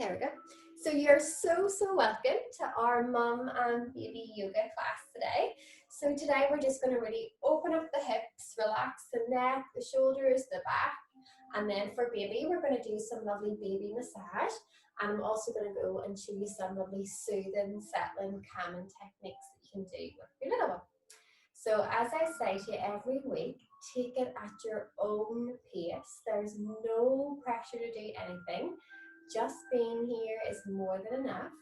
There we go. So you're so welcome to our mum and baby yoga class today. So today we're just going to really open up the hips, relax the neck, the shoulders, the back. And then for baby, we're going to do some lovely baby massage. And I'm also going to go and show you some lovely soothing, settling, calming techniques that you can do with your little one. So as I say to you every week, take it at your own pace. There's no pressure to do anything. Just being here is more than enough.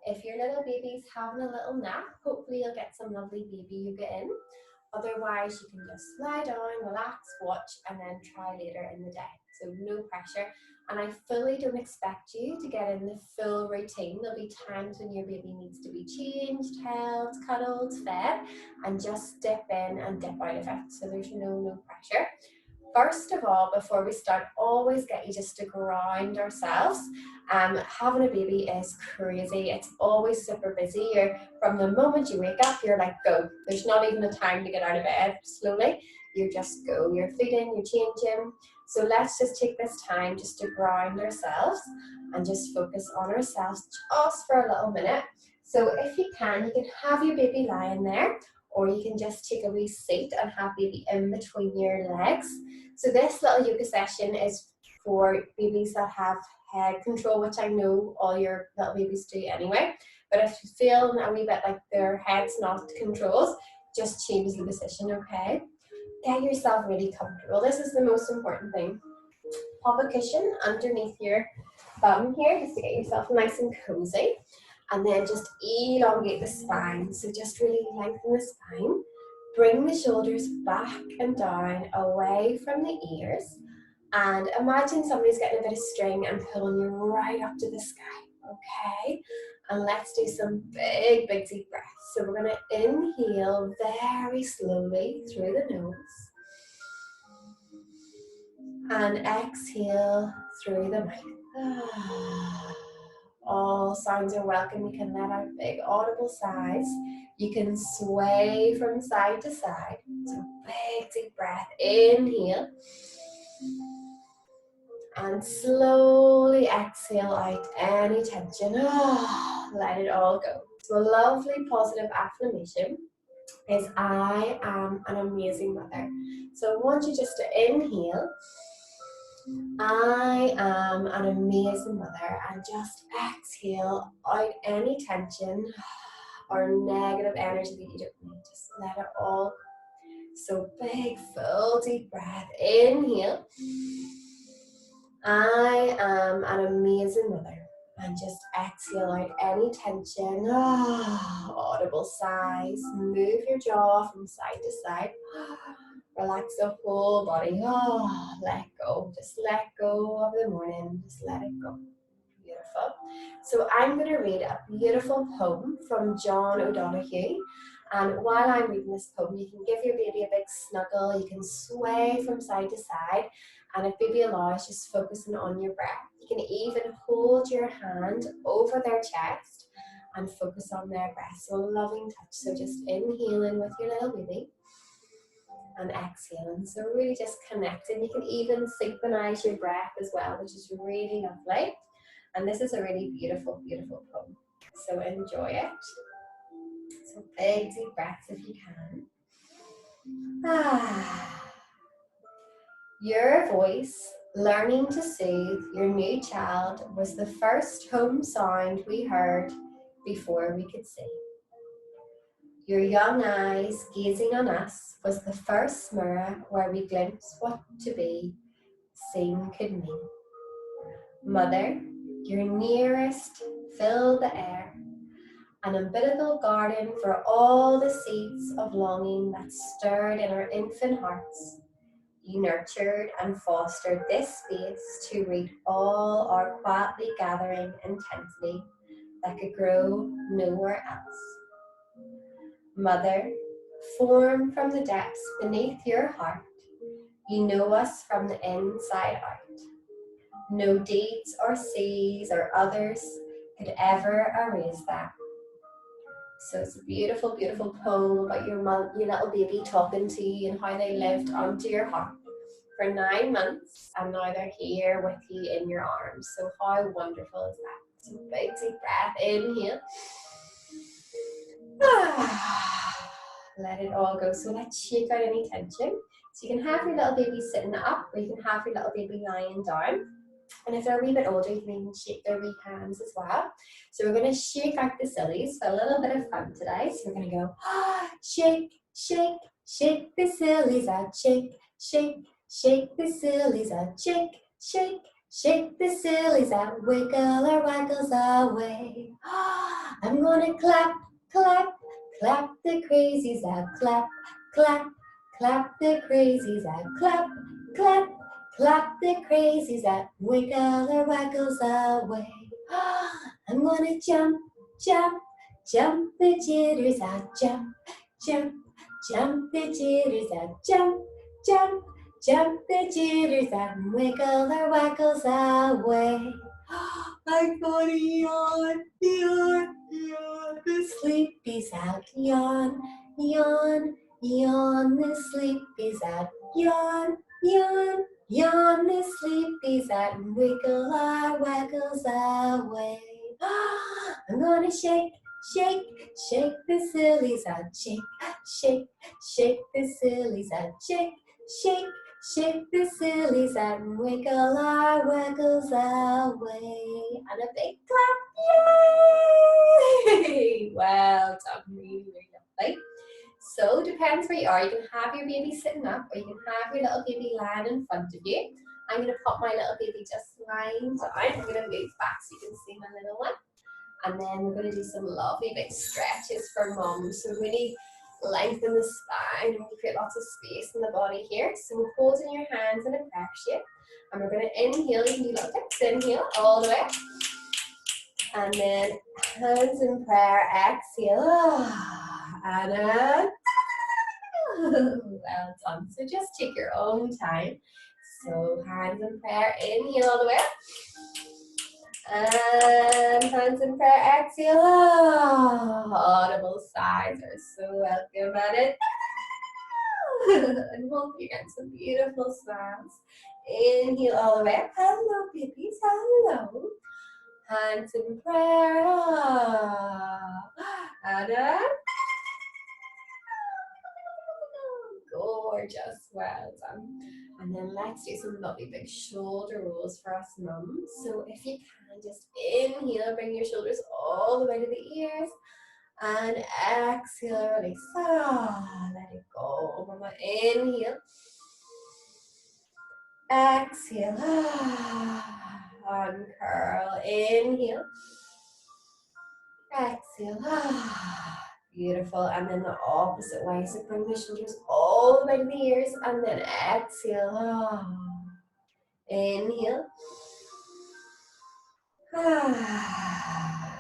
If your little baby's having a little nap, hopefully you'll get some lovely baby yoga in. Otherwise, you can just lie down, relax, watch, and then try later in the day. So no pressure. And I fully don't expect you to get in the full routine. There'll be times when your baby needs to be changed, held, cuddled, fed, and just dip in and dip out of it. So there's no pressure. First of all, before we start, always get you just to ground ourselves. Having a baby is crazy. It's always super busy. From the moment you wake up, you're like, go. There's not even a time to get out of bed slowly. You just go. You're feeding, you're changing. So let's just take this time just to ground ourselves and just focus on ourselves just for a little minute. So if you can have your baby lying there, or you can just take a wee seat and have baby in between your legs. So this little yoga session is for babies that have head control, which I know all your little babies do anyway. But if you feel a wee bit like their head's not controlled, just change the position, okay? Get yourself really comfortable. This is the most important thing. Pop a cushion underneath your bum here just to get yourself nice and cozy. And then just elongate the spine. So just really lengthen the spine. Bring the shoulders back and down away from the ears. And imagine somebody's getting a bit of string and pulling you right up to the sky. Okay? And let's do some big deep breaths. So we're going to inhale very slowly through the nose. And exhale through the mouth. All sounds are welcome. You can let out big audible sighs. You can sway from side to side. So big deep breath. Inhale. And slowly exhale out any tension. Let it all go. So a lovely positive affirmation is I am an amazing mother. So I want you just to inhale. I am an amazing mother, and just exhale out any tension or negative energy that you don't need. Just let it all go. So big, full, deep breath. Inhale. I am an amazing mother. And just exhale out any tension. Audible sighs. Move your jaw from side to side. Relax the whole body. Let go. Just let go of the morning. Just let it go. Beautiful. So I'm going to read a beautiful poem from John O'Donoghue. And while I'm reading this poem, you can give your baby a big snuggle. You can sway from side to side. And if baby allows, just focusing on your breath. You can even hold your hand over their chest and focus on their breath. So a loving touch. So just inhaling with your little baby and exhaling. So really just connecting. You can even synchronize your breath as well, which is really lovely. And this is a really beautiful poem. So enjoy it. So big deep breaths if you can. Your voice, learning to soothe your new child, was the first home sound we heard before we could see. Your young eyes gazing on us was the first mirror where we glimpsed what to be seen could mean. Mother, your nearest filled the air, an umbilical garden for all the seeds of longing that stirred in our infant hearts. You nurtured and fostered this space to read all our quietly gathering intensity that could grow nowhere else. Mother, formed from the depths beneath your heart, you know us from the inside out. No deeds or seas or others could ever erase that. So it's a beautiful poem about your little baby talking to you and how they lived onto your heart for 9 months, and now they're here with you in your arms. So how wonderful is that? So big deep breath, inhale. Let it all go. So let's shake out any tension. So you can have your little baby sitting up, or you can have your little baby lying down. And if they're a wee bit older, you can even shake their wee hands as well. So we're going to shake out the sillies for a little bit of fun today. So we're going to go, shake, shake, shake the sillies out. Shake, shake, shake the sillies out. Shake, shake, shake the sillies out. Wiggle or waggles away. I'm going to clap, clap, clap the crazies out. Clap, clap, clap the crazies out. Clap, clap, clap the crazies out. Wiggle or waggles away. I'm gonna jump, jump, jump the jitters out. Jump, jump, jump the jitters out. Jump, jump, jump the jitters out. Wiggle or waggles away. I'm gonna yawn, yawn, yawn the sleepies out. Yawn, yawn, yawn the sleepies out. Yawn, yawn, yawn the sleepies out. And wiggle our waggles away. I'm gonna shake, shake, shake the sillies out. Shake, shake, shake the sillies out. Shake, shake, shake the sillies out. And wiggle our waggles away. And a big clap, yay! Well done, really, really lovely. So depends where you are. You can have your baby sitting up, or you can have your little baby lying in front of you. I'm going to pop my little baby just lying down. I'm going to move back so you can see my little one. And then we're going to do some lovely big stretches for mum. So really lengthen the spine and create lots of space in the body here. So we're holding your hands in a prayer shape. And we're going to inhale. You can do little dips. Inhale all the way. And then hands in prayer. Exhale. And well done. So just take your own time. So hands in prayer, inhale all the way. And hands in prayer, exhale. Audible sighs are so welcome at it. And hope you get some beautiful smiles. Inhale all the way. Hello, babies. Hello. Hands in prayer. And gorgeous, well done. And then let's do some lovely big shoulder rolls for us mums. So if you can, just inhale, bring your shoulders all the way to the ears. And exhale, release. Let it go. Mama, inhale. Exhale. Uncurl. Inhale. Exhale. Beautiful. And then the opposite way. So bring the shoulders all the way to the ears. And then exhale. Inhale.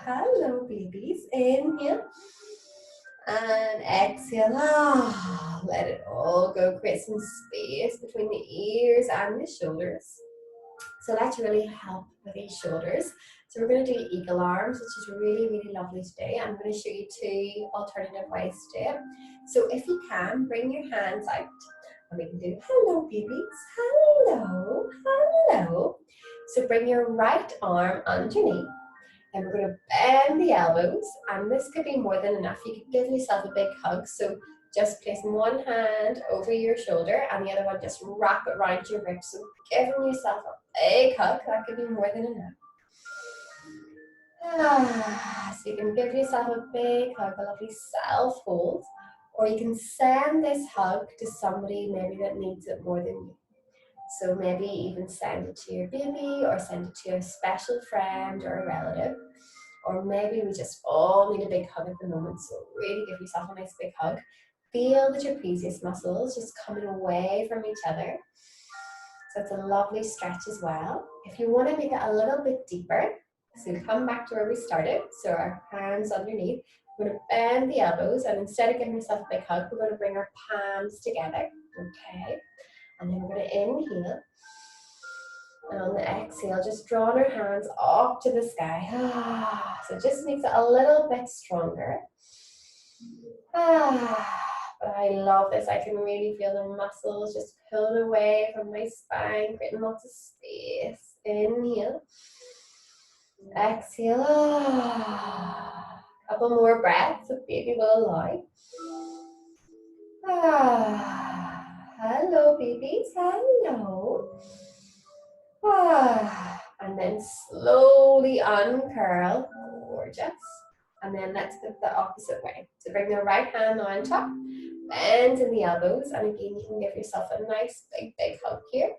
Hello, babies. Inhale. And exhale. Let it all go. Create some space between the ears and the shoulders. So let's really help with these shoulders. So we're going to do eagle arms, which is really, really lovely today. I'm going to show you two alternative ways to do it. So if you can, bring your hands out. And we can do hello, babies. Hello, hello. So bring your right arm underneath. And we're going to bend the elbows. And this could be more than enough. You could give yourself a big hug. So just placing one hand over your shoulder and the other one just wrap it around your ribs. So giving yourself a big hug. That could be more than enough. So you can give yourself a big hug, a lovely self-hold. Or you can send this hug to somebody maybe that needs it more than you. So maybe even send it to your baby, or send it to a special friend or a relative. Or maybe we just all need a big hug at the moment. So really give yourself a nice big hug. Feel the trapezius muscles just coming away from each other. So it's a lovely stretch as well. If you want to make it a little bit deeper, so come back to where we started. So our hands underneath. We're going to bend the elbows, and instead of giving yourself a big hug, we're going to bring our palms together. Okay. And then we're going to inhale. And on the exhale, just drawing our hands up to the sky. So it just makes it a little bit stronger. But I love this. I can really feel the muscles just pulling away from my spine, creating lots of space. Inhale. Exhale. Couple more breaths if baby will allow. Hello, babies. Hello. And then slowly uncurl. Gorgeous. And then let's go the opposite way. So bring the right hand on top, bend in the elbows, and again you can give yourself a nice big hug here.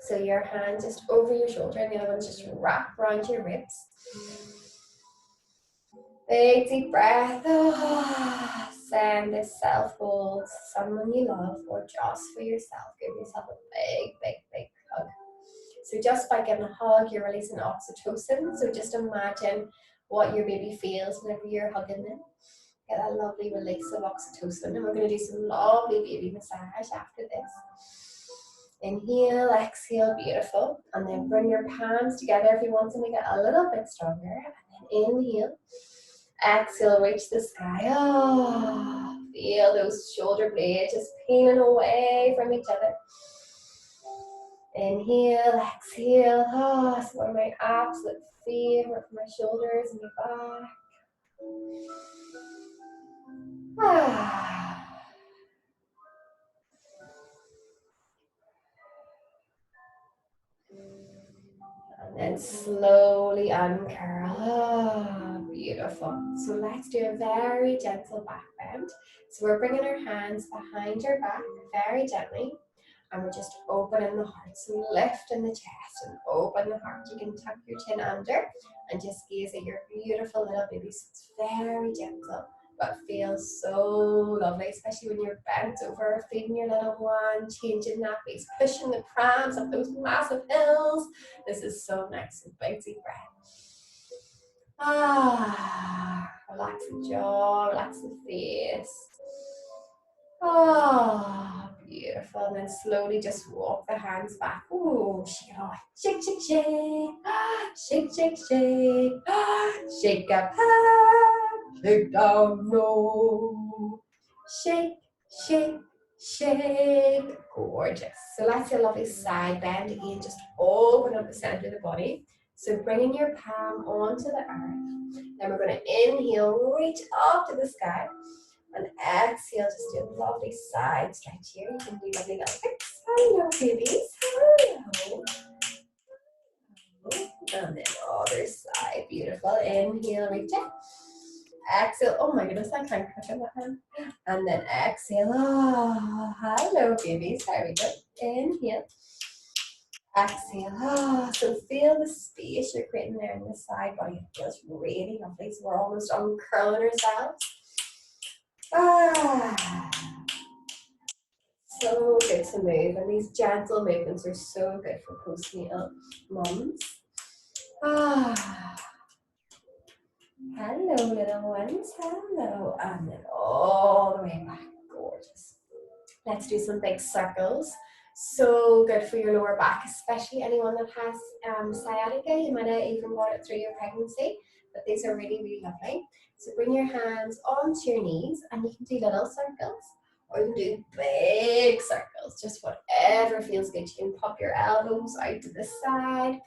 So your hand just over your shoulder and the other one just wrap around your ribs. Big deep breath. Send this self hold, someone you love, or just for yourself. Give yourself a big hug. So just by giving a hug, you're releasing oxytocin. So just imagine what your baby feels whenever you're hugging them. Get that lovely release of oxytocin. And we're going to do some lovely baby massage after this. Inhale, exhale, beautiful. And then bring your palms together if you want to make it a little bit stronger. And then inhale, exhale, reach the sky. Feel those shoulder blades just peeling away from each other. Inhale, exhale. It's one of my absolute favorite for my shoulders and my back. And then slowly uncurl. Beautiful. So let's do a very gentle back bend. So we're bringing our hands behind your back very gently. And we're just opening the heart. So lift in the chest and open the heart. You can tuck your chin under and just gaze at your beautiful little baby. So it's very gentle, but feels so lovely, especially when you're bent over, feeding your little one, changing nappies, pushing the prams up those massive hills. This is so nice. And big deep breath. Relax the jaw, relax the face. Beautiful. And then slowly just walk the hands back. Ooh, shake it off. Shake, shake, shake. Shake, shake, shake. Shake up high. Shake down low. Shake, shake, shake. Gorgeous. So let's do a lovely side bend again. Just open up the center of the body. So bringing your palm onto the earth. Then we're going to inhale, reach up to the sky. And exhale, just do a lovely side stretch here. You can do lovely little kicks. Hello, babies. Hello. And then other side. Beautiful. Inhale, reach it. Exhale. Oh my goodness, I can't catch on that hand. And then exhale. Hello, babies. There we go. Inhale. Exhale. So feel the space you're creating there in the side body. It feels really lovely. So we're almost uncurling ourselves. So good to move, and these gentle movements are so good for postnatal mums. Hello, little ones. Hello, and then all the way back. Gorgeous. Let's do some big circles. So good for your lower back, especially anyone that has sciatica. You might have even got it through your pregnancy, but these are really lovely. So bring your hands onto your knees, and you can do little circles. Or you can do big circles, just whatever feels good. You can pop your elbows out to the side.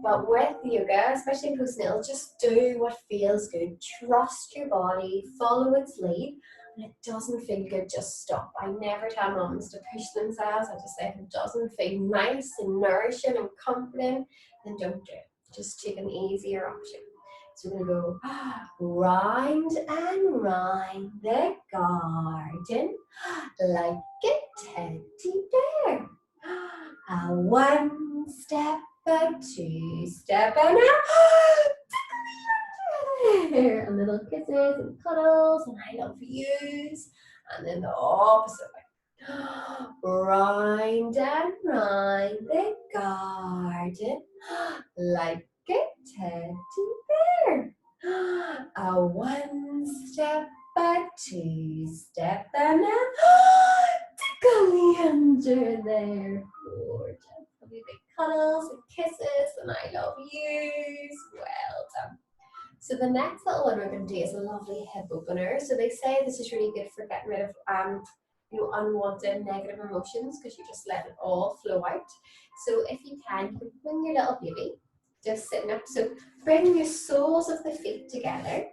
But with yoga, especially in postnatal, just do what feels good. Trust your body, follow its lead. And it doesn't feel good, just stop. I never tell moms to push themselves. I just say if it doesn't feel nice and nourishing and comforting, then don't do it. Just take an easier option. So we're going to go round and round the garden like a teddy bear. One step, a two step, and and little kisses and cuddles and I love yous. And then the opposite way. Round and round the garden like a teddy bear. A one step, a two step, and a tickly under there. Gorgeous. Big cuddles and kisses, and I love yous. Well done. So the next little one we're going to do is a lovely hip opener. So they say this is really good for getting rid of unwanted negative emotions because you just let it all flow out. So if you can bring your little baby just sitting up. So bring your soles of the feet together.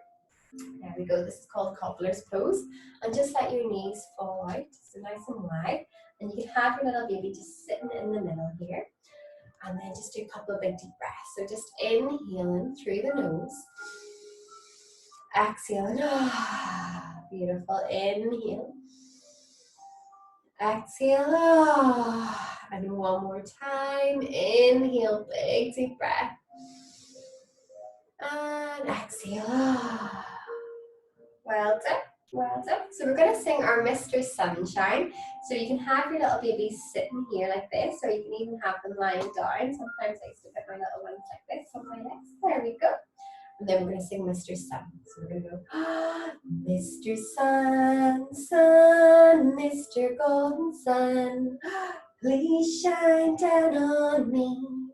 There we go. This is called cobbler's pose. And just let your knees fall out, so nice and wide. And you can have your little baby just sitting in the middle here. And then just do a couple of big deep breaths. So just inhaling through the nose. Exhaling. Beautiful. Inhale. Exhale. And one more time. Inhale, big deep breath. And exhale. Well done. Well done. So we're going to sing our Mr. Sunshine. So you can have your little babies sitting here like this, or you can even have them lying down. Sometimes I used to put my little ones like this on my legs. There we go. And then we're going to sing Mr. Sun. So we're going to go, Mr. Sun, Sun, Mr. Golden Sun, please shine down on me.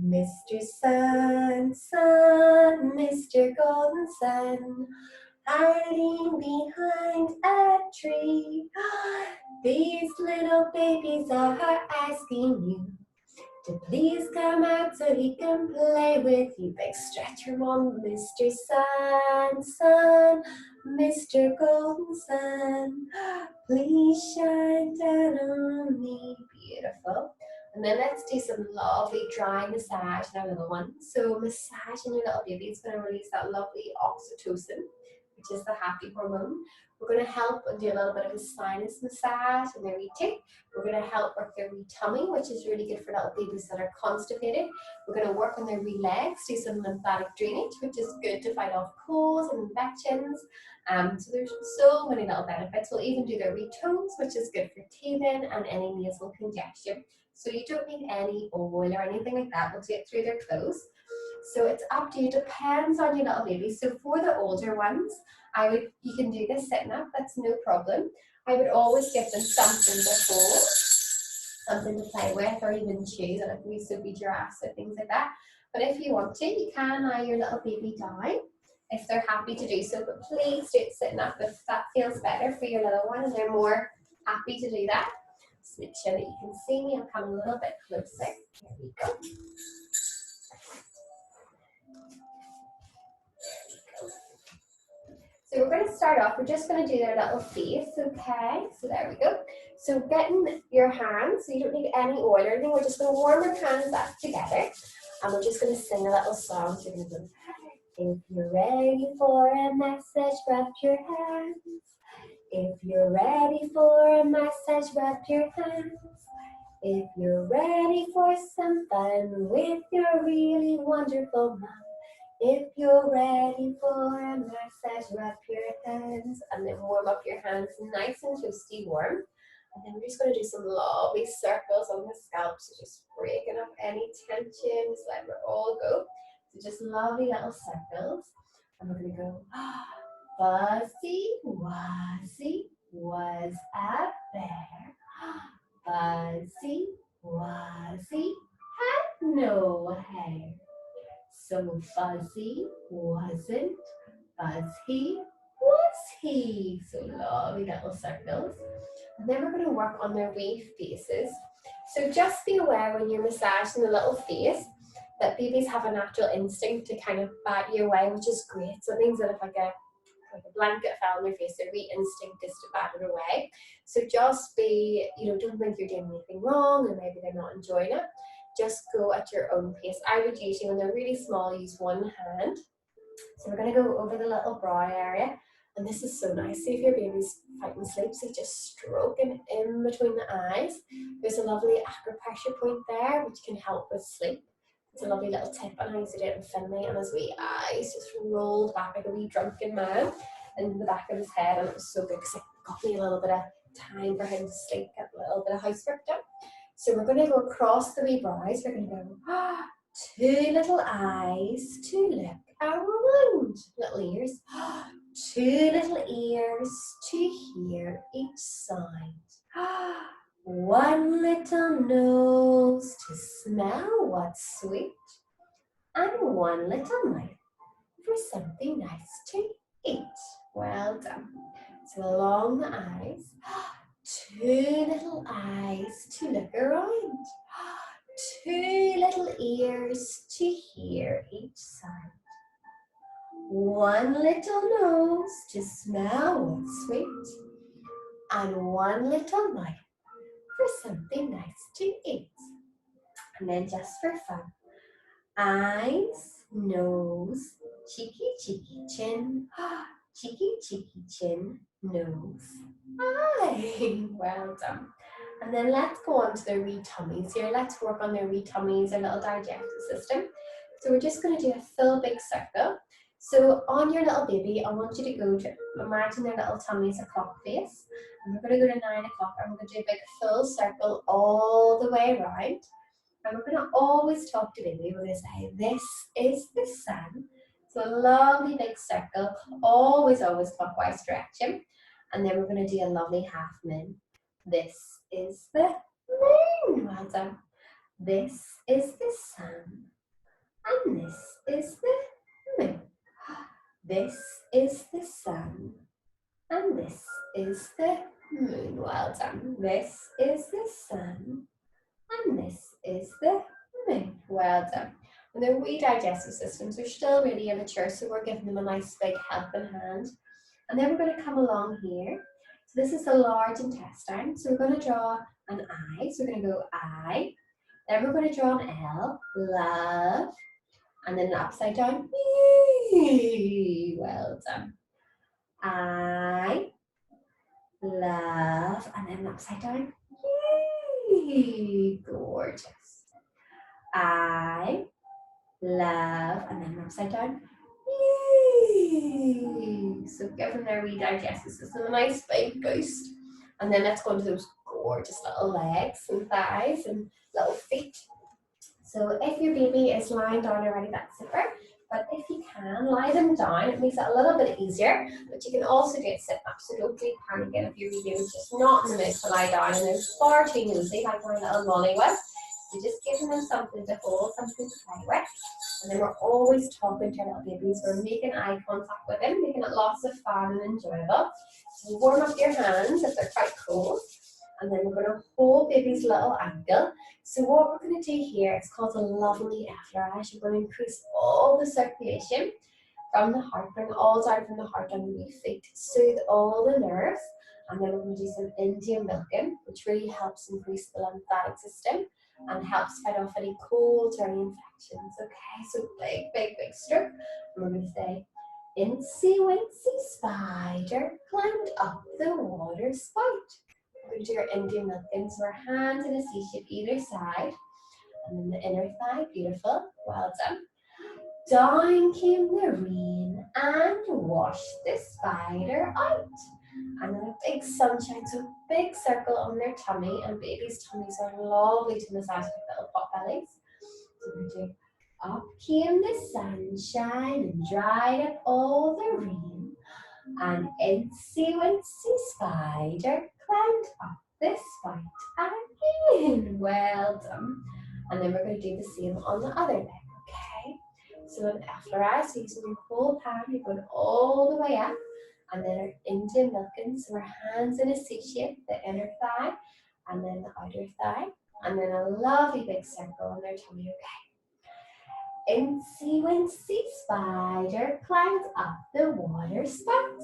Mr. Sun, Sun, Mr. Golden Sun, hiding behind a tree. These little babies are asking you to please come out so he can play with you. Big stretch your mom, Mr. Sun, Sun, Mr. Golden Sun, please shine down on me. Beautiful. And then let's do some lovely dry massage on our little one. So massaging your little baby is going to release that lovely oxytocin, which is the happy hormone. We're going to help and do a little bit of a sinus massage in their wee teeth. We're going to help work their wee tummy, which is really good for little babies that are constipated. We're going to work on their wee legs, do some lymphatic drainage, which is good to fight off colds and infections. So there's so many little benefits. We'll even do their wee toes, which is good for teething and any nasal congestion. So you don't need any oil or anything like that. We'll do it through their clothes. So it's up to you, depends on your little baby. So for the older ones, you can do this sitting up, that's no problem. I would always give them something to hold, something to play with, or even chew, that if used to be giraffes or things like that. But if you want to, you can lie your little baby down if they're happy to do so, but please do it sitting up if that feels better for your little one and they're more happy to do that. Just make sure that you can see me. I'll come a little bit closer. Here we go. So we're going to start off, we're just going to do their little face, okay? So there we go. So getting your hands, so you don't need any oil or anything, we're just going to warm our hands up together. And we're just going to sing a little song. So we're going to go, if you're ready for a message, rub your hands. If you're ready for a message, rub your hands. If you're ready for some fun with your really wonderful mom. If you're ready for a massage, rub your hands and then warm up your hands nice and toasty warm. And then we're just going to do some lovely circles on the scalp, so just breaking up any tension, just letting it all go. So just lovely little circles. And we're going to go, Fuzzy Wuzzy was a bear. Fuzzy Wuzzy had no hair. So Fuzzy wasn't, Fuzzy was he. So lovely little circles. And then we're going to work on their wee faces. So just be aware when you're massaging the little face that babies have a natural instinct to kind of bat you away, which is great. So it means that if like a blanket fell on their face, their wee instinct is to bat it away. So just be, don't think you're doing anything wrong and maybe they're not enjoying it. Just go at your own pace. I would usually, when they're really small, use one hand. So we're going to go over the little brow area. And this is so nice. See if your baby's fighting sleep, so just stroking in between the eyes. There's a lovely acupressure point there, which can help with sleep. It's a lovely little tip, and I used to do it in Finley, and his wee eyes just rolled back like a wee drunken man in the back of his head, and it was so good because it got me a little bit of time for him to sleep, get a little bit of housework done. So we're going to go across the wee brows. We're going to go, two little eyes to look around. Little ears. Two little ears to hear each side. One little nose to smell what's sweet. And one little mouth for something nice to eat. Well done. So along the eyes. Two little eyes to look around. 2 little ears to hear each sound. 1 little nose to smell what's sweet. And 1 little mouth for something nice to eat. And then just for fun, eyes, nose, cheeky, cheeky chin, cheeky, cheeky chin, nose, eye. Well done. And then let's go on to their wee tummies here. Let's work on their wee tummies, their little digestive system. So we're just going to do a full big circle. So on your little baby, I want you to go to imagine their little tummy as a clock face. And we're going to go to 9 o'clock and we're going to do a big full circle all the way around. And we're going to always talk to baby. We're going to say, this is the sun. So a lovely big circle, always clockwise direction. And then we're going to do a lovely half moon. This is the moon. Well done. This is the sun. And this is the moon. This is the sun. And this is the moon. Well done. This is the sun. And this is the moon. Well done. And their wee digestive systems are still really immature, so we're giving them a nice big helping hand. And then we're going to come along here. So this is the large intestine. So we're going to draw an I. So we're going to go I. Then we're going to draw an L, love. And then an upside down, yee. Well done. I, love. And then an upside down, yee. Gorgeous. I, love. And then an upside down, yee. So give them their wee digestive system a nice big boost. And then let's go into those gorgeous little legs and thighs and little feet. So if your baby is lying down already, that's super. But if you can, lie them down. It makes it a little bit easier. But you can also do it sitting up. So don't be panicking if your baby is just not in the mood to lie down and they're far too nosy, like my little Molly was. So just giving them something to hold, something to play with. And then we're always talking to our little babies. We're making eye contact with them, making it lots of fun and enjoyable. So warm up your hands if they're quite cold. And then we're going to hold baby's little ankle. So what we're going to do here, it's called a lovely effleurage. We're going to increase all the circulation from the heart, bring it all down from the heart down to the feet, soothe all the nerves. And then we're going to do some Indian milking, which really helps increase the lymphatic system and helps fight off any colds or any infections. Okay, so big stroke. And we're going to say, Incy Wincy Spider climbed up the water spout. We're going to do our Indian milking, so our hands in a C shape either side, and then the inner thigh, beautiful, well done. Down came the rain and washed the spider out. And then a big sunshine, so big circle on their tummy, and babies' tummies are lovely to massage with little pot bellies. So we're going to do, up came the sunshine and dried up all the rain. An Incy Wincy Spider climbed up the spout again. Well done. And then we're going to do the same on the other leg, okay? So an effleurage, so using your whole palm, you're going all the way up. And then our Indian milking, so our hands in a C shape, the inner thigh, and then the outer thigh. And then a lovely big circle on their tummy, okay? Incy Wincy Spider climbed up the water spout.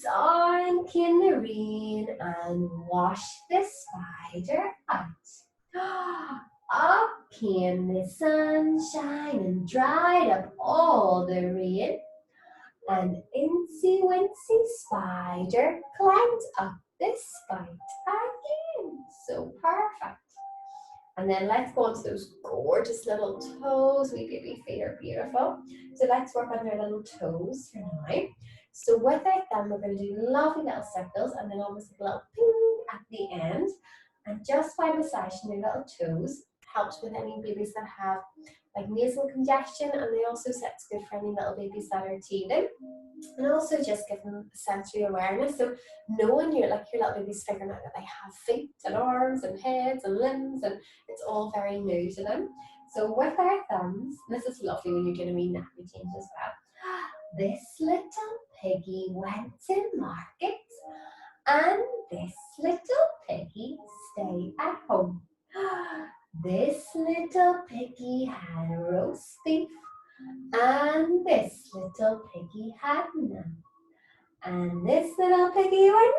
Down came the rain and washed the spider out. Up came the sunshine and dried up all the rain. And Incy Wincy Spider climbed up the spout again. So perfect. And then let's go on to those gorgeous little toes. Wee baby feet are beautiful. So let's work on their little toes for now. So with our thumb, we're going to do lovely little circles and then almost a little ping at the end. And just by massaging their little toes helps with any babies that have like nasal congestion, and they also say it's good for any little babies that are teething. And also just give them sensory awareness. So knowing your little baby's figuring out that they have feet and arms and heads and limbs, and it's all very new to them. So with our thumbs, this is lovely when you're doing a wee nappy change as well. This little piggy went to market, and this little piggy stayed at home. This little piggy had roast beef, and this little piggy had none. And this little piggy went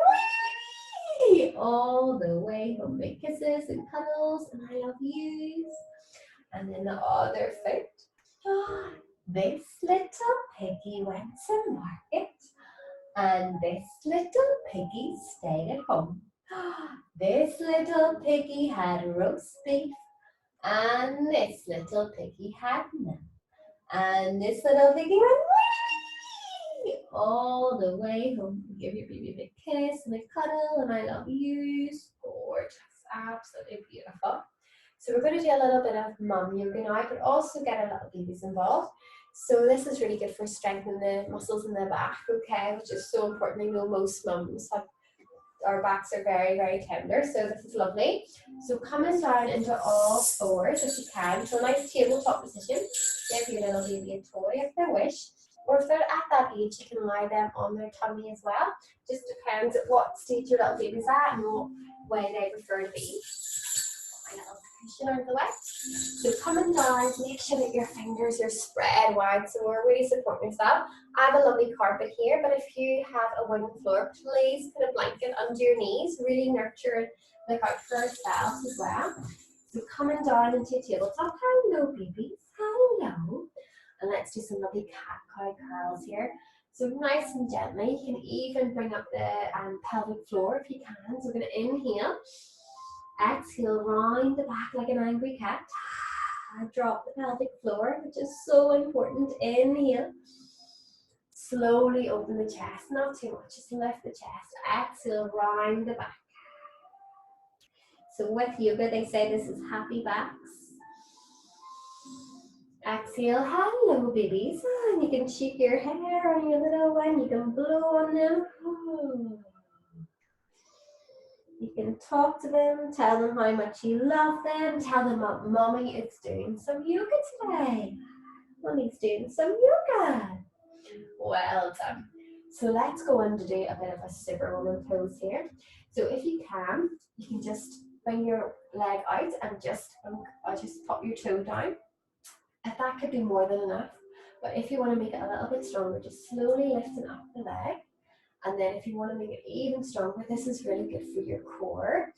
wee all the way home. Big kisses and cuddles and I love yous. And then the other foot. This little piggy went to market, and this little piggy stayed at home. This little piggy had roast beef, and this little piggy had none. And this little piggy went wee all the way home. Give your baby a big kiss and a cuddle, and I love yous. Gorgeous, absolutely beautiful. So we're going to do a little bit of mum yoga now. I could also get our little babies involved. So this is really good for strengthening the muscles in the back, okay, which is so important. I know most mums have, our backs are very, very tender, so this is lovely. So coming down into all fours if you can, so a nice tabletop position. Give your little baby a toy if they wish, or if they're at that age, you can lie them on their tummy as well. Just depends at what stage your little baby's at and what way they prefer to be. My little cushion out of the way. So coming down, make sure that your fingers are spread wide, so we're really supporting yourself. I have a lovely carpet here, but if you have a wooden floor, please put a blanket under your knees. Really nurture and look out for ourselves as well. So coming down into tabletop. Hello, babies. Hello. And let's do some lovely cat-cow curls here. So nice and gently. You can even bring up the pelvic floor if you can. So we're going to inhale. Exhale, round the back like an angry cat. Drop the pelvic floor, which is so important. Inhale. Slowly open the chest, not too much, just lift the chest. Exhale, round the back. So with yoga, they say this is happy backs. Exhale, hello babies. And you can shake your hair on your little one, you can blow on them. You can talk to them, tell them how much you love them, tell them what mommy is doing some yoga today. Mommy's doing some yoga. Well done. So let's go on to do a bit of a Superwoman pose here. So if you can just bring your leg out and just pop your toe down. If that could be more than enough, but if you want to make it a little bit stronger, just slowly lifting up the leg. And then if you want to make it even stronger, this is really good for your core.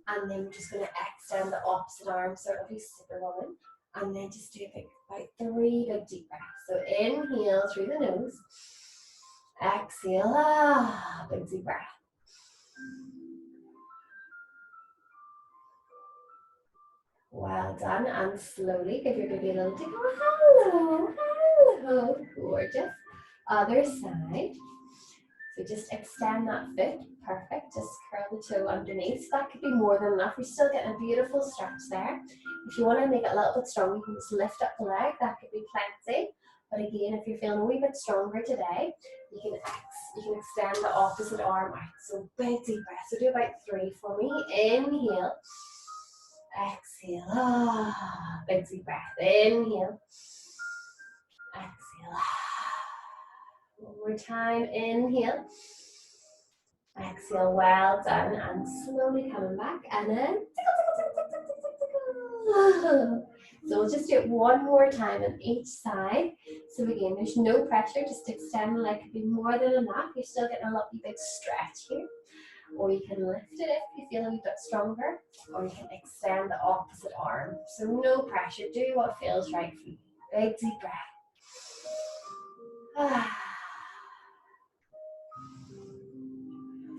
And then we're just going to extend the opposite arm, so it'll be Superwoman. And then just do about 3 big deep breaths. So inhale through the nose. Exhale, big deep breath. Well done. And slowly give your baby a little tickle. Hello, hello. Gorgeous. Other side. So just extend that foot, perfect, just curl the toe underneath. So that could be more than enough. You're still getting a beautiful stretch there. If you want to make it a little bit stronger, you can just lift up the leg, that could be plenty. But again, if you're feeling a wee bit stronger today, you can extend the opposite arm out. So big deep breath, so do about 3 for me. Inhale, exhale, big deep breath, inhale, exhale. One more time, inhale, exhale, well done, and slowly coming back, and then tickle. So we'll just do it one more time on each side. So again, there's no pressure, just extend the leg, could be more than enough. You're still getting a lovely big stretch here. Or you can lift it if you feel a wee bit stronger, or you can extend the opposite arm. So no pressure, do what feels right for you. Big deep breath.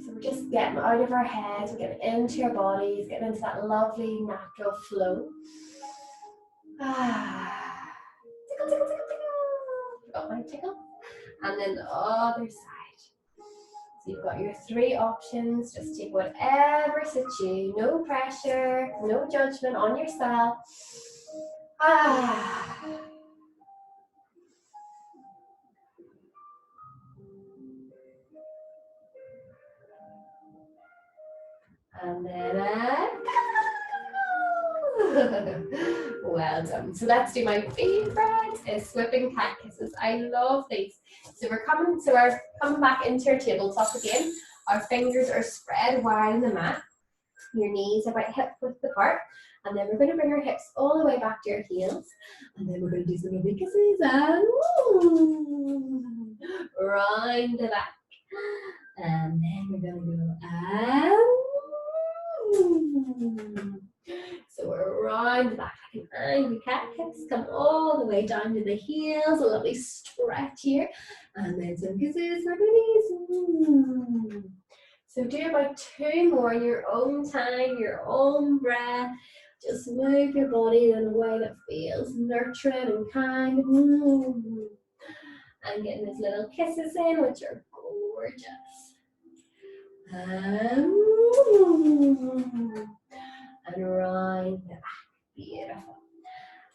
So we're just getting out of our heads, we're getting into our bodies, getting into that lovely natural flow. Tickle, tickle, tickle, tickle. Got my tickle. And then the other side. So you've got your 3 options. Just take whatever suits you. No pressure, no judgment on yourself. And then well done. So let's do my favorite is slipping cat kisses. I love these. So we're coming back into our tabletop again. Our fingers are spread wide on the mat. Your knees are about hip width apart. And then we're going to bring our hips all the way back to your heels. And then we're going to do some lovely kisses and round the back. And then we're going to go and so we're around the back like an angry cat. Hips come all the way down to the heels. A lovely stretch here. And then some kisses for babies. So do about 2 more in your own time, your own breath. Just move your body in a way that feels nurturing and kind. And getting those little kisses in, which are gorgeous. And right back. Beautiful.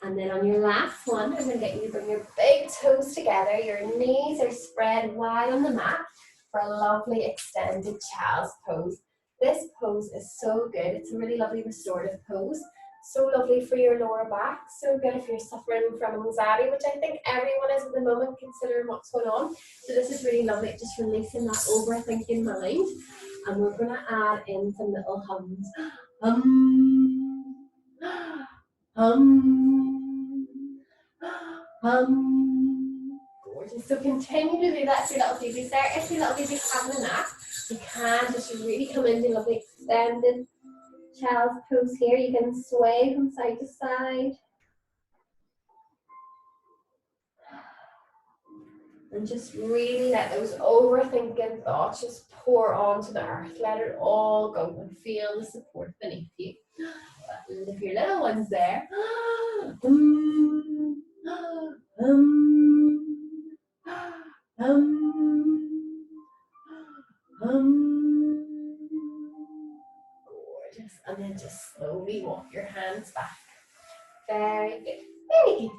And then on your last one, I'm going to get you to bring your big toes together. Your knees are spread wide on the mat for a lovely extended child's pose. This pose is so good. It's a really lovely restorative pose. So lovely for your lower back. So good if you're suffering from anxiety, which I think everyone is at the moment considering what's going on. So this is really lovely at just releasing that overthinking mind. And we're going to add in some little hums. Gorgeous. So continue to do that to your little babies there. If your little baby's having a nap, you can just really come into lovely extended child's pose here. You can sway from side to side. And just really let those overthinking thoughts just pour onto the earth. Let it all go and feel the support beneath you. If your little one's there, gorgeous. And then just slowly walk your hands back. Very good. Very good.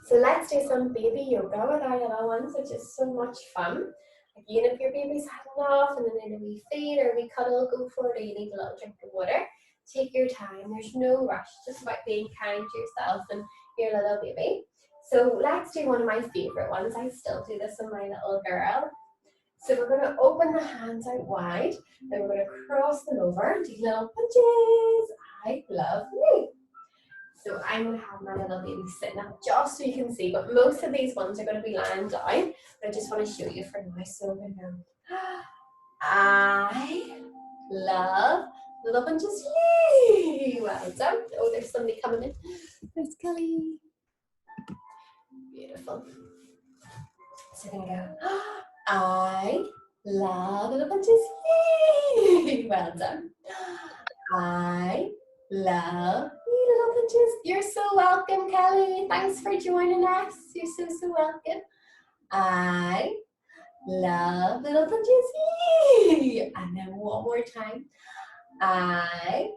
So let's do some baby yoga with our little ones, which is so much fun. Again, if your baby's had enough and then they need a wee feed or a wee cuddle, go for it, or you need a little drink of water. Take your time, there's no rush, just about being kind to yourself and your little baby. So let's do one of my favorite ones. I still do this with my little girl. So we're going to open the hands out wide, then we're going to cross them over, do little punches. I love you. So I'm going to have my little baby sitting up just so you can see, but most of these ones are going to be lying down, but I just want to show you for now. So I'm going to go, I love little punches. Yay! Well done. Oh, there's somebody coming in. There's Kelly. Beautiful. So I'm going to go, I love little punches. Yay! Well done. I love little punches. You're so welcome, Kelly. Thanks for joining us. You're so welcome. I love little punches. Yay! And then one more time. I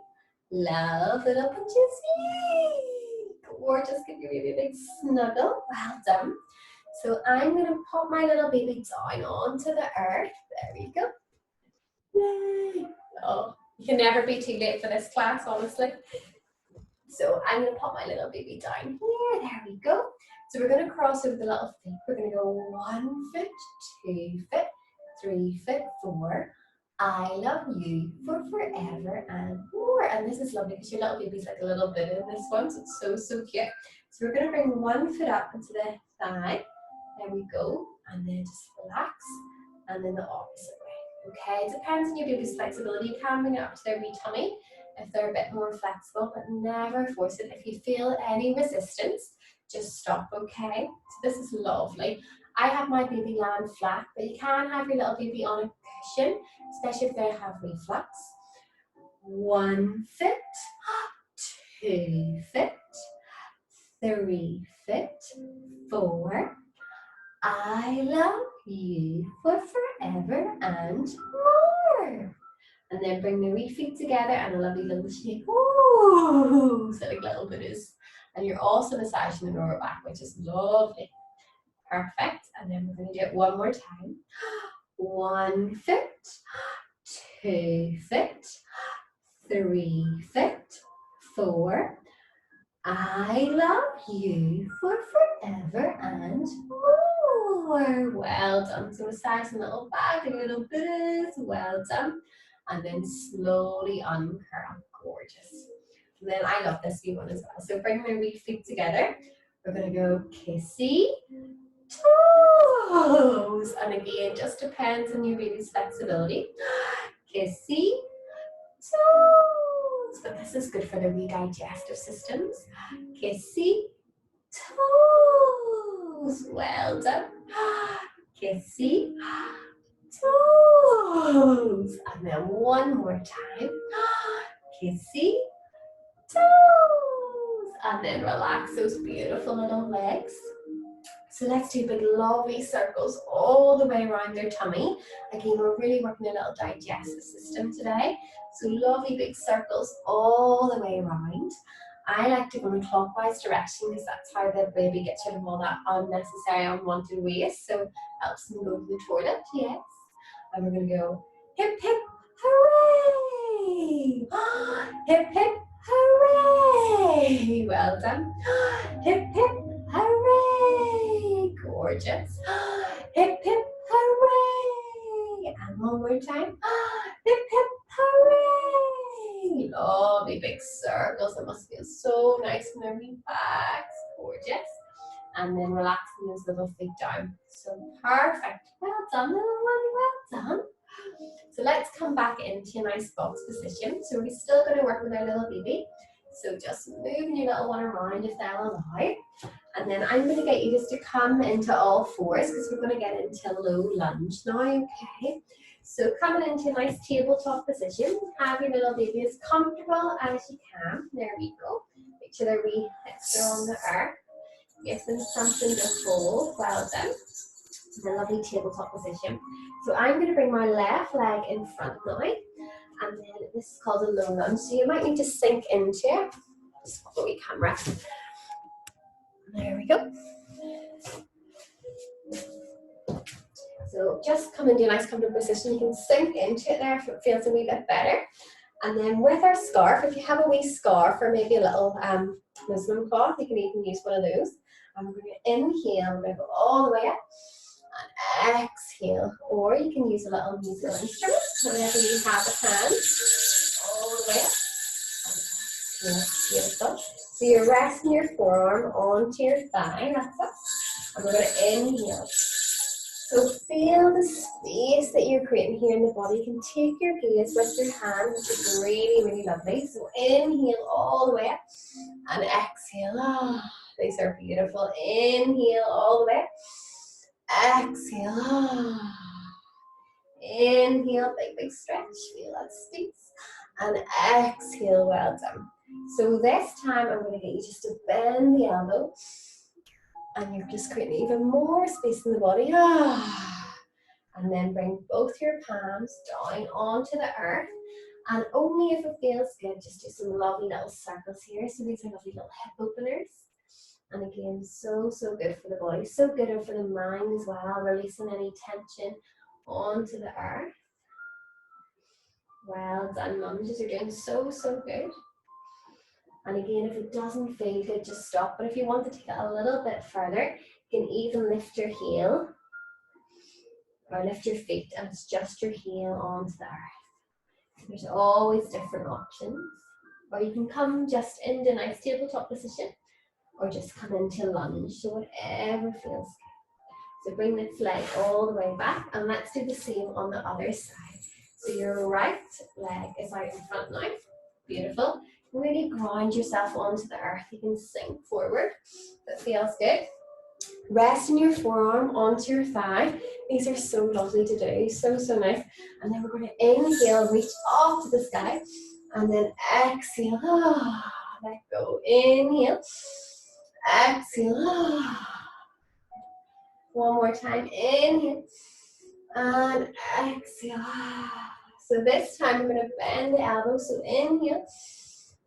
love little punches. Yay! Gorgeous. Give your baby a big snuggle. Well done. So I'm going to pop my little baby down onto the earth. There we go. Yay! Oh, you can never be too late for this class, honestly. So I'm going to pop my little baby down here. There we go. So we're going to cross over the little feet. We're going to go 1 foot, 2 foot, 3 foot, 4. I love you for forever and more. And this is lovely because your little baby's like a little bit in this one. So it's so cute. So we're going to bring 1 foot up into the thigh. There we go. And then just relax. And then the opposite way. Okay, it depends on your baby's flexibility. You can bring it up to their wee tummy if they're a bit more flexible, but never force it. If you feel any resistance, just stop, okay? So this is lovely. I have my baby land flat, but you can have your little baby on a cushion, especially if they have reflux. 1 foot, 2 foot, 3 foot, 4. I love you for forever and more. And then bring the wee feet together and a lovely little shake. Ooh, so like little booties. And you're also massaging the lower back, which is lovely. Perfect. And then we're going to do it one more time. 1 foot, 2 foot, 3 foot, 4. I love you for forever and more. Well done. So massage the little back, a little bit. Well done. And then slowly uncurl. Gorgeous. And then I love this wee one as well. So bring my wee feet together. We're going to go kissy toes. And again, just depends on your baby's flexibility. Kissy toes. But this is good for the wee digestive systems. Kissy toes. Well done. Kissy toes. And then one more time. Kissy toes. And then relax those beautiful little legs. So let's do big lovely circles all the way around their tummy. Again, we're really working a little digestive system today. So lovely big circles all the way around. I like to go in clockwise direction because that's how the baby gets rid of all that unnecessary, unwanted waste. So helps them go to the toilet, yes. And we're going to go hip, hip, hooray! Hip, hip, hooray! Well done. Hip, hip, hooray! Gorgeous. Hip, hip, hooray! And one more time. Hip, hip, hooray! Lovely big circles. That must feel so nice in their wee backs. Gorgeous. And then relaxing those little feet down. So perfect. Well done, little one. Well done. So let's come back into a nice box position. So we're still going to work with our little baby. So just moving your little one around if they'll allow. And then I'm going to get you just to come into all fours because we're going to get into low lunge now, okay? So coming into a nice tabletop position, have your little baby as comfortable as you can. There we go. Make sure their wee hips are on the earth. Give them something to hold. Well done. The lovely tabletop position. So I'm going to bring my left leg in front now. And then this is called a low lunge. So you might need to sink into it. Just put the wee camera. There we go. So just come into a nice comfortable position. You can sink into it there if it feels a wee bit better. And then with our scarf, if you have a wee scarf or maybe a little Muslim cloth, you can even use one of those. And we're going to inhale, we're going to go all the way up. And exhale. Or you can use a little musical instrument, whenever you have a hand. All the way up. And exhale. Beautiful. So you're resting your forearm onto your thigh. That's it. And we're going to inhale. So feel the space that you're creating here in the body. You can take your gaze with your hand, which is really, really lovely. So inhale all the way up and exhale. Ah, these are beautiful. Inhale all the way up. Exhale. Ah. Inhale, big, big stretch. Feel that space. And exhale, well done. So this time I'm going to get you just to bend the elbow. And you're just creating even more space in the body. And then bring both your palms down onto the earth. And only if it feels good, just do some lovely little circles here. So these are lovely little hip openers. And again, so, so good for the body. So good for the mind as well, releasing any tension onto the earth. Well done, lunges. You're doing so, so good. And again, if it doesn't feel good, just stop. But if you want to take it a little bit further, you can even lift your heel or lift your feet and it's just your heel onto the earth. So there's always different options. Or you can come just into a nice tabletop position or just come into lunge. So whatever feels good. So bring this leg all the way back and let's do the same on the other side. So your right leg is out in front now. Beautiful. Really ground yourself onto the earth. You can sink forward. That feels good. Resting your forearm onto your thigh. These are so lovely to do. So, so nice. And then we're going to inhale, reach up to the sky. And then exhale. Let go. Inhale. Exhale. One more time. Inhale. And exhale. So this time we're going to bend the elbow. So inhale.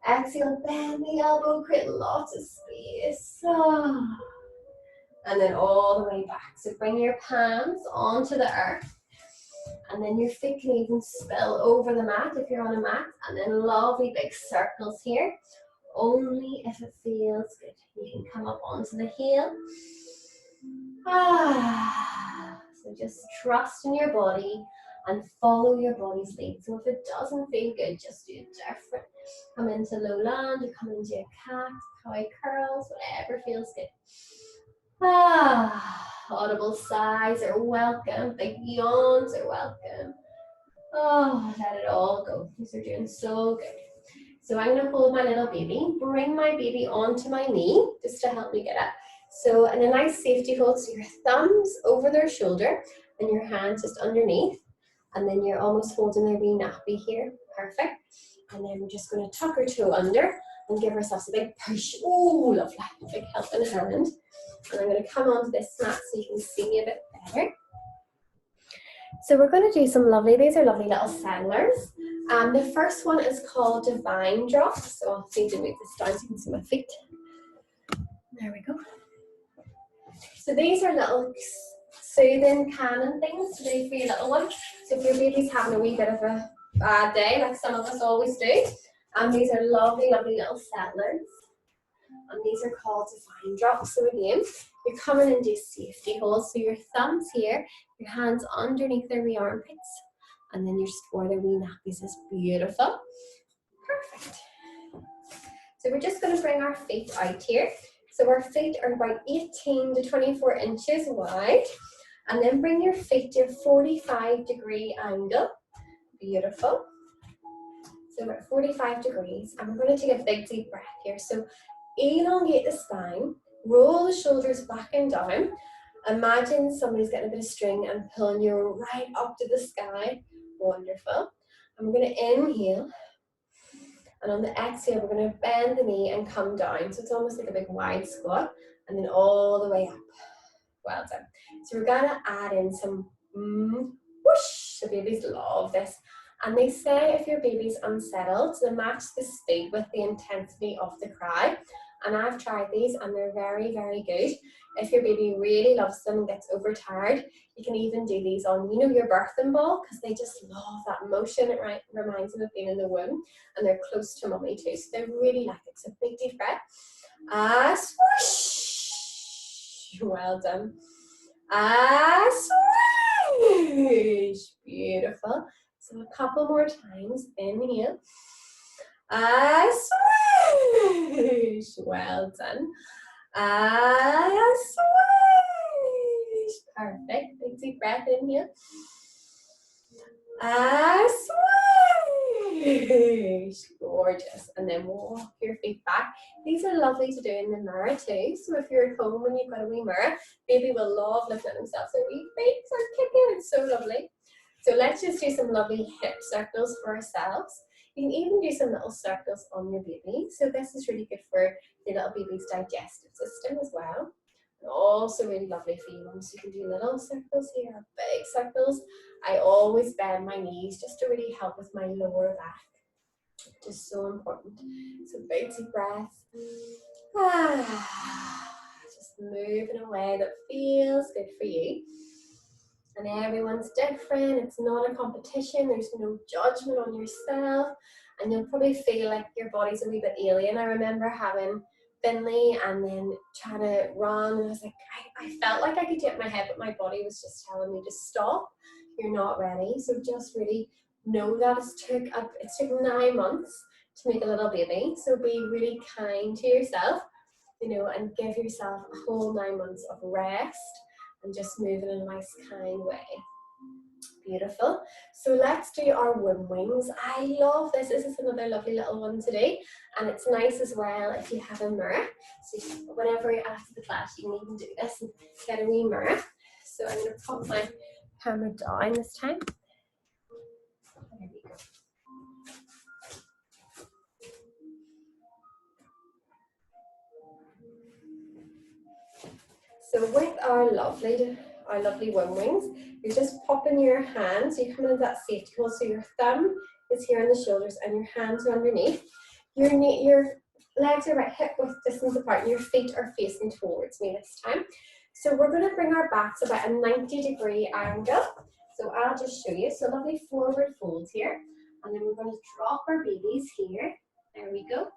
Exhale, bend the elbow, create lots of space. And then all the way back. So bring your palms onto the earth. And then your feet can even spill over the mat if you're on a mat. And then lovely big circles here. Only if it feels good. You can come up onto the heel. So just trust in your body and follow your body's lead. So if it doesn't feel good, just do it different. Come into lowland, or come into a cat, cow curls, whatever feels good. Audible sighs are welcome, big yawns are welcome. Oh, let it all go. These are doing so good. So I'm going to hold my little baby, bring my baby onto my knee just to help me get up. So in a nice safety hold, so your thumbs over their shoulder and your hands just underneath. And then you're almost holding their wee nappy here. Perfect. And then we're just going to tuck our toe under and give ourselves a big push. Oh, lovely. Big helping hand. And I'm going to come onto this mat so you can see me a bit better. So we're going to do some lovely, these are lovely little settlers. The first one is called Divine Drop. So I'll need to move this down so you can see my feet. There we go. So these are little soothing cannon things to do for your little one. So if your baby's having a wee bit of a bad day, like some of us always do, these are lovely, lovely little settlers. And these are called Divine Drops. So again, you're coming into a safety hold. So your thumbs here, your hands underneath their wee armpits, and then you're just for their wee nappies. Is beautiful. Perfect. So we're just going to bring our feet out here. So our feet are about 18 to 24 inches wide. And then bring your feet to a 45-degree angle. Beautiful. So we're at 45 degrees. And we're going to take a big deep breath here. So elongate the spine, roll the shoulders back and down. Imagine somebody's getting a bit of string and pulling you right up to the sky. Wonderful. And we're going to inhale. And on the exhale, we're going to bend the knee and come down. So it's almost like a big wide squat. And then all the way up. Well done. So we're going to add in some whoosh. The babies love this. And they say if your baby's unsettled, to match the speed with the intensity of the cry. And I've tried these and they're very, very good. If your baby really loves them and gets overtired, you can even do these on, you know, your birthing ball, because they just love that motion. It reminds them of being in the womb, and they're close to mummy too. So they really like it. So big deep breath. Swoosh. Well done. Swoosh. Beautiful. So a couple more times. Inhale. Swoosh. Well done. Swoosh. Perfect. Big deep breath in here. Swoosh. Gorgeous. And then walk your feet back. These are lovely to do in the mirror too. So if you're at home and you've got a wee mirror, baby will love looking at themselves. Their wee feet are kicking. It's so lovely. So let's just do some lovely hip circles for ourselves. You can even do some little circles on your baby. So this is really good for your little baby's digestive system as well. And also really lovely for you. So you can do little circles here, or big circles. I always bend my knees just to really help with my lower back. Just so important. So big deep breath. Just moving in a way that feels good for you. And everyone's different. It's not a competition. There's no judgment on yourself. And you'll probably feel like your body's a wee bit alien. I remember having Finley and then trying to run. And I was like, I felt like I could do it in my head, but my body was just telling me to stop. You're not ready. So just really know that it took 9 months to make a little baby. So be really kind to yourself, you know, and give yourself a whole 9 months of rest. And just move in a nice, kind way. Beautiful. So let's do our womb wings. I love this. This is another lovely little one today. And it's nice as well if you have a mirror. So whenever you're after the class, you can even do this and get a wee mirror. So I'm going to pop my camera down this time. There we go. So with our lovely womb wings, you're just popping your hands. You come into that safety hold. So your thumb is here on the shoulders and your hands are underneath. Your legs are about hip width distance apart and your feet are facing towards me this time. So we're going to bring our backs about a 90-degree angle. So I'll just show you. So lovely forward folds here. And then we're going to drop our babies here. There we go.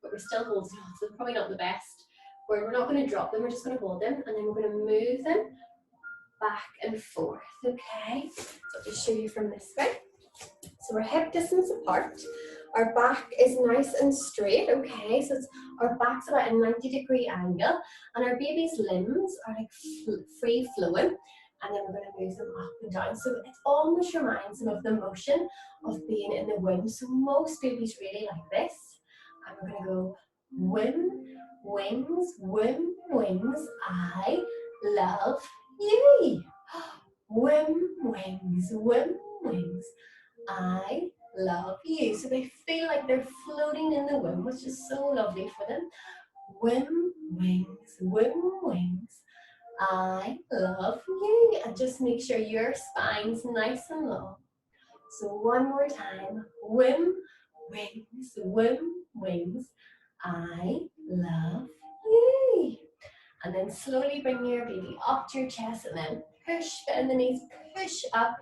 But we're still holding on, so probably not the best. We're not going to drop them, we're just going to hold them, and then we're going to move them back and forth, okay? So I'll just show you from this way. So we're hip distance apart. Our back is nice and straight, okay? So our back's about a 90-degree angle, and our baby's limbs are like free flowing, and then we're going to move them up and down. So it almost reminds them of the motion of being in the womb. So most babies really like this. And we're going to go womb, wings, womb, wings. I love you. Womb, wings, womb, wings. I love you. So they feel like they're floating in the womb, which is so lovely for them. Womb, wings, womb, wings. I love you. And just make sure your spine's nice and long. So one more time. Womb, wings, womb, wings. I love you. And then slowly bring your baby up to your chest and then push, bend the knees, push up.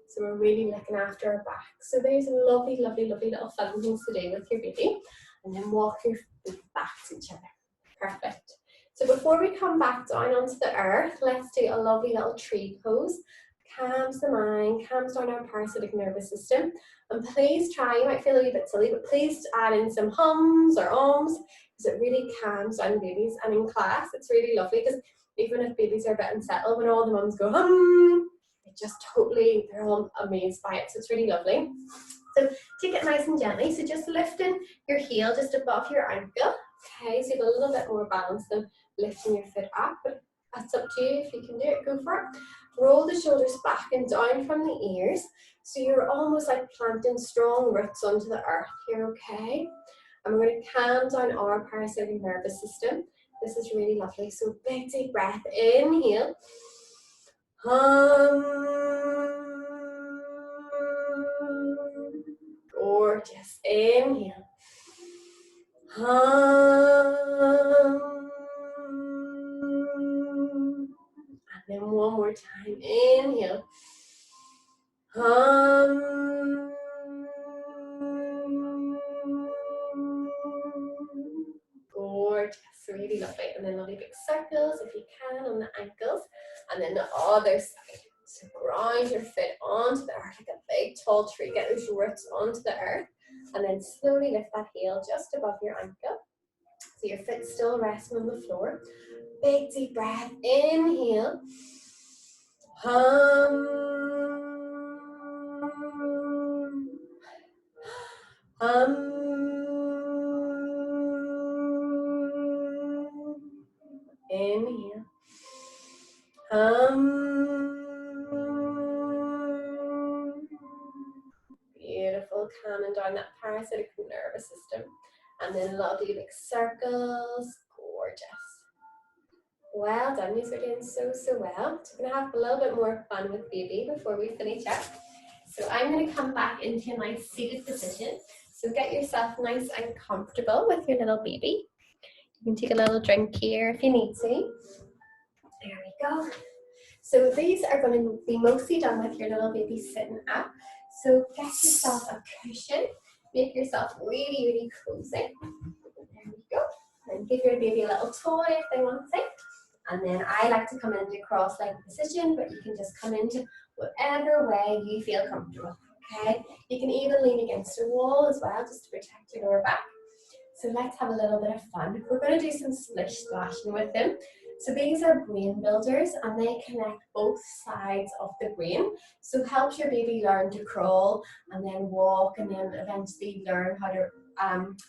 So we're really looking after our back. So there's lovely, lovely, lovely little fun things to do with your baby. And then walk your feet back to each other. Perfect. So before we come back down onto the earth, let's do a lovely little tree pose. Calms the mind, calms down our parasympathetic nervous system. And please try, you might feel a little bit silly, but please add in some hums or ums, because it really calms down babies. And in class, it's really lovely, because even if babies are a bit unsettled, when all the mums go hum, it just totally, they're all amazed by it. So it's really lovely. So take it nice and gently. So just lifting your heel just above your ankle. Okay, so you have a little bit more balance than lifting your foot up, but that's up to you. If you can do it, go for it. Roll the shoulders back and down from the ears. So you're almost like planting strong roots onto the earth here, okay? And we're going to calm down our parasympathetic nervous system. This is really lovely. So big deep breath, inhale. Gorgeous. Inhale. And then one more time. Inhale. Gorgeous. Really lovely. And then lovely big circles if you can on the ankles. And then the other side. So ground your foot onto the earth like a big tall tree. Get those roots onto the earth. And then slowly lift that heel just above your ankle. So your foot's still resting on the floor. Big deep breath. Inhale. Inhale. Beautiful, calming down that parasympathetic nervous system. And then lovely big circles. Gorgeous. Well done, you are doing so, so well. So we're going to have a little bit more fun with baby before we finish up. So I'm going to come back into a nice seated position. So get yourself nice and comfortable with your little baby. You can take a little drink here if you need to. There we go. So these are going to be mostly done with your little baby sitting up. So get yourself a cushion. Make yourself really, really cozy. There we go. And give your baby a little toy if they want it. And then I like to come into cross-legged position, but you can just come into whatever way you feel comfortable, okay? You can even lean against a wall as well, just to protect your lower back. So let's have a little bit of fun. We're going to do some splish splashing with them. So these are brain builders, and they connect both sides of the brain. So it helps your baby learn to crawl and then walk and then eventually learn how to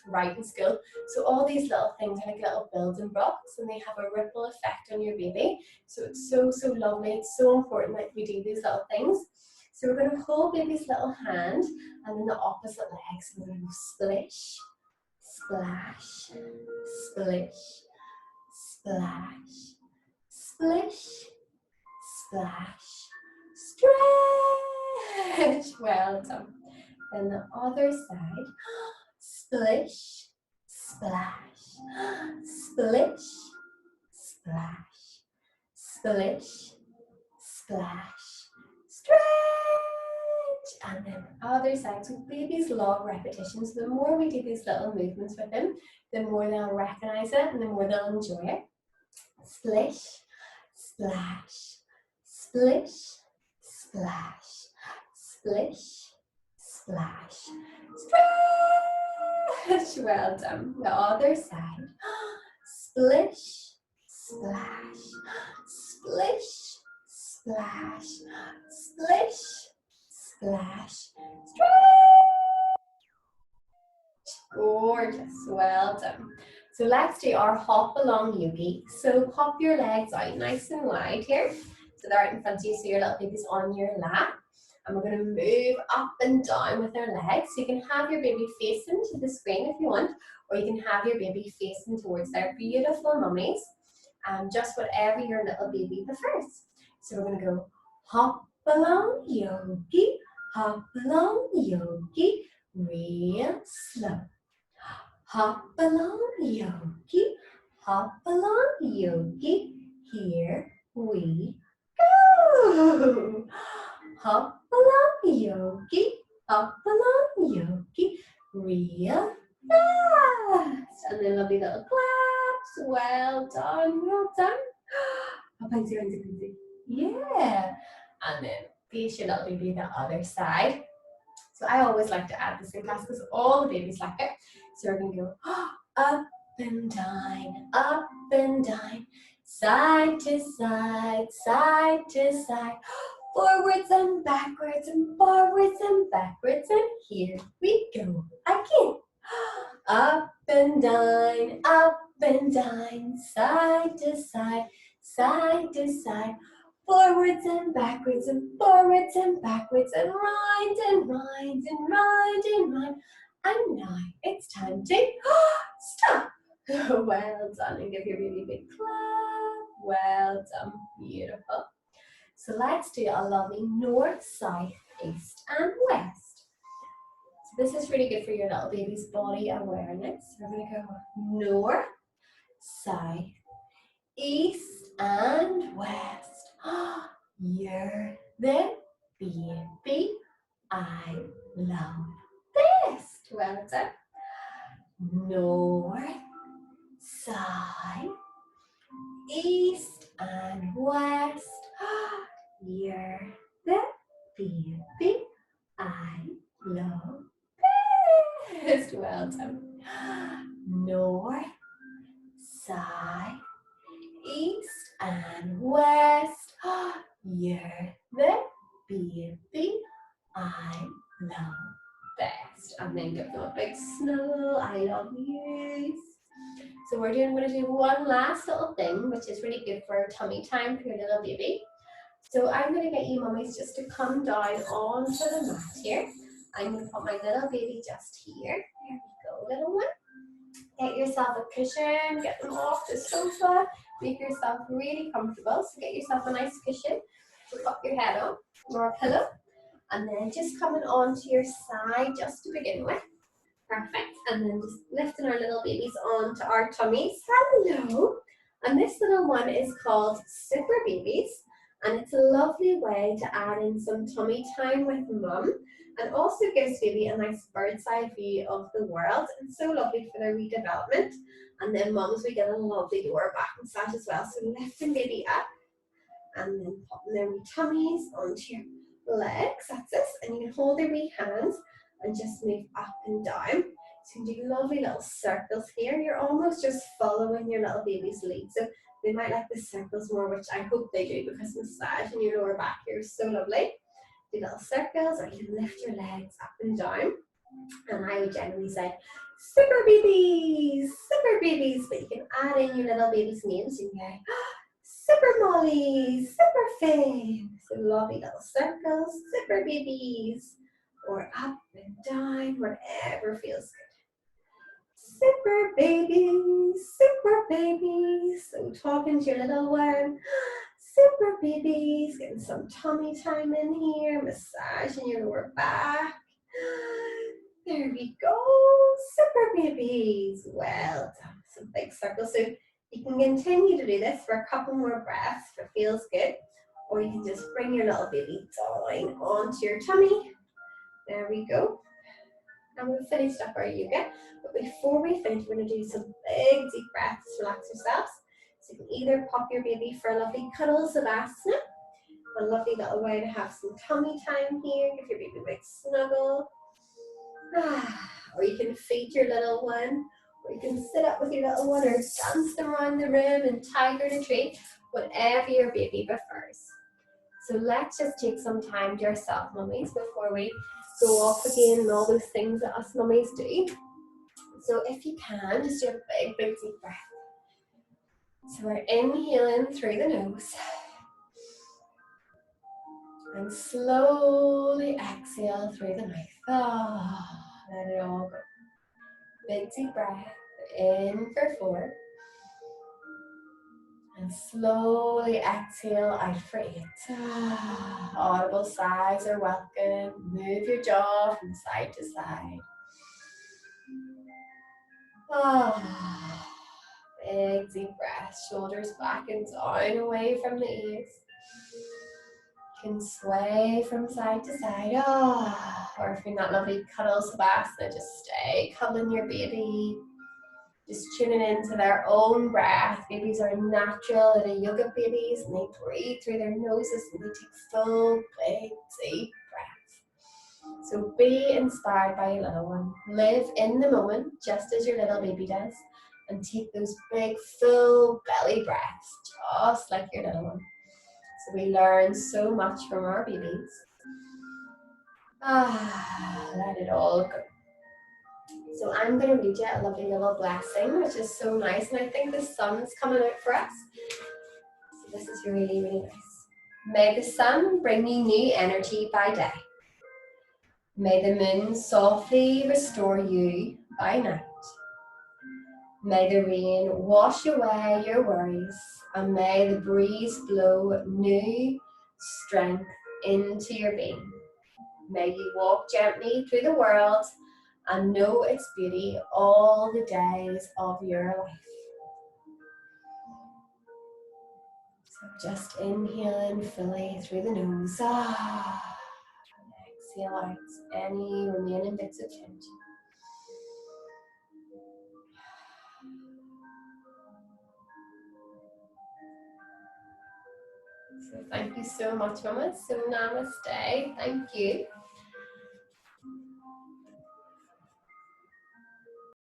write in school. So all these little things are like little building blocks, and they have a ripple effect on your baby. So it's so, so lovely. It's so important that we do these little things. So we're going to hold baby's little hand and then the opposite leg. So we're going to go splish, splash, splish, splash, splish, splash, stretch. Well done. Then the other side. Splish, splash, splish, splash, splish, splash, stretch. And then other side. So babies love repetition. So the more we do these little movements with them, the more they'll recognize it and the more they'll enjoy it. Splish, splash, splish, splash, splish, splash, stretch. Well done. The other side. Splish, splash, splish, splash, splish, splash, stretch. Gorgeous. Well done. So let's do our hop along yogi. So pop your legs out nice and wide here. So they're out in front of you, so your little baby's on your lap. And we're going to move up and down with our legs. So you can have your baby facing to the screen if you want, or you can have your baby facing towards their beautiful mummies. Just whatever your little baby prefers. So we're going to go hop along yogi, hop along yogi, real slow. Hop along yogi, hop along yogi, here we go. Hop along yogi, hop along yogi, real fast. And then lovely little claps. Well done, well done. Yeah. And then face your little baby the other side. So I always like to add this in class because all the babies like it. So we're going to go up and down, side to side, side to side, forwards and backwards and forwards and backwards. And here we go again. Up and down, side to side, side to side, forwards and backwards and forwards and backwards, and round and round and round and round. And now it's time to stop. Well done. And give your baby a big clap. Well done. Beautiful. So let's do a lovely north, south, east and west. So this is really good for your little baby's body awareness. We're going to go north, south, east and west. You're the baby I love best. Well done. North, south, east and west. You're the baby I love best. Well done. North, south, east and west. You're the baby I love best. And then give them a big snuggle. I love you. So we're going to do one last little thing, which is really good for tummy time for your little baby. So I'm going to get you mummies just to come down onto the mat here. I'm going to put my little baby just here. There we go, little one. Get yourself a cushion, get them off the sofa, make yourself really comfortable. So get yourself a nice cushion to pop your head on, or a pillow. And then just coming onto your side just to begin with. Perfect. And then just lifting our little babies onto our tummies. Hello. And this little one is called Super Babies. And it's a lovely way to add in some tummy time with mum. And also gives baby a nice bird's eye view of the world. And so lovely for their redevelopment. And then mums, we get a lovely lower back massage as well. So lifting baby up. And then popping their wee tummies onto your legs. That's it. And you can hold their wee hands and just move up and down. So you can do lovely little circles here. You're almost just following your little baby's lead. So they might like the circles more, which I hope they do, because massage in your lower back here is so lovely. Do little circles, or you can lift your legs up and down. And I would generally say, super babies, but you can add in your little baby's names. You can go, Super Molly, Super Finn. So lovely little circles, super babies, or up and down, whatever feels good. Super babies, super babies. So talking to your little one. Super babies, getting some tummy time in here, massaging your lower back. There we go, super babies. Well done, some big circles. So you can continue to do this for a couple more breaths if it feels good, or you can just bring your little baby down onto your tummy. There we go. And we've finished up our yoga, but before we finish, we're going to do some big deep breaths to relax yourselves. So you can either pop your baby for a lovely cuddle savasana, A lovely little way to have some tummy time here. Give your baby a big snuggle. Or you can feed your little one, or you can sit up with your little one or dance them around the room and tiger to treat, whatever your baby prefers. So let's just take some time to ourselves, mummies, before we go off again and all those things that us mummies do. So if you can, just do a big, big deep breath. So we're inhaling through the nose. And slowly exhale through the mouth. Let it all go. Big deep breath. In for 4. And slowly exhale out for 8. Audible sighs are welcome. Move your jaw from side to side. Big deep breath. Shoulders back and down away from the ears. You can sway from side to side. Or if you're not lovely cuddle savasana, just stay cuddling your baby. Just tuning into their own breath. Babies are natural little yoga babies, and they breathe through their noses and they take full, big, deep breaths. So be inspired by your little one. Live in the moment, just as your little baby does, and take those big, full belly breaths, just like your little one. So we learn so much from our babies. Let it all go. So I'm going to read you a lovely little blessing, which is so nice, and I think the sun's coming out for us. So this is really, really nice. May the sun bring you new energy by day. May the moon softly restore you by night. May the rain wash away your worries, and may the breeze blow new strength into your being. May you walk gently through the world and know its beauty all the days of your life. So just inhaling fully through the nose. Exhale out any remaining bits of tension. So thank you so much, Mama. So namaste. Thank you.